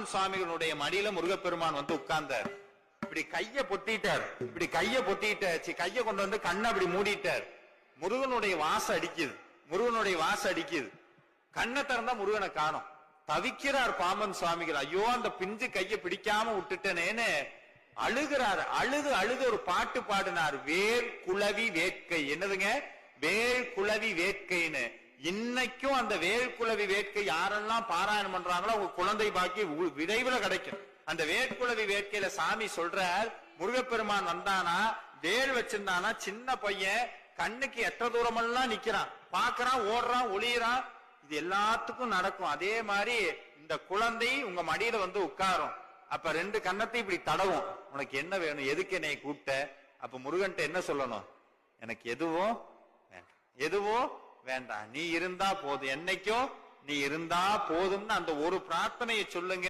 சுவாமிகளுடைய மடியில முருகப்பெருமான் வந்து உட்கார்ந்தார். இப்படி கைய பொத்திட்டார், இப்படி கைய கொண்டு வந்து கண்ணை அப்படி மூடிட்டார். முருகனுடைய வாசம் அடிக்குது, முருகனுடைய வாசம் அடிக்குது. கண்ணை திறந்தா முருகனை காணோம். தவிக்கிறார் பாம்பன் சுவாமிகள். ஐயோ, அந்த பிஞ்சு கைய பிடிக்காம விட்டுட்டனேன்னு அழுகிறார். அழுது ஒரு பாட்டு பாடினார். வேர் குளவி வேட்கை. என்னதுங்க? வேர் குளவி வேட்கைன்னு. இன்னைக்கும் அந்த வேர்க்குளவி வேட்கை யாரெல்லாம் பாராயணம் பண்றாங்களோ அவங்க குழந்தை பாக்கி விரைவில் கிடைக்கும். அந்த வேர்க்குளவி வேட்கையில சாமி சொல்றார், முருகப்பெருமான் வந்தானா, வேல் வச்சிருந்தானா, சின்ன பையன் கண்ணுக்கு எட்ட தூரமெல்லாம் நிக்கிறான், பாக்குறான், ஓடுறான், ஒளியறான். இது எல்லாத்துக்கும் நடக்கும். அதே மாதிரி இந்த குழந்தை உங்க மடியில வந்து உட்காரும். அப்ப ரெண்டு கண்ணத்தை இப்படி தடவும். உனக்கு என்ன வேணும், எதுக்கு என்னை கூப்பிட்ட? அப்ப முருகன்ட்ட என்ன சொல்லணும்? எனக்கு எதுவும் வேண்டாம், எதுவும் வேண்டாம், நீ இருந்தா போதும், என்னைக்கும் நீ இருந்தா போதும்னு அந்த ஒரு பிரார்த்தனையை சொல்லுங்க.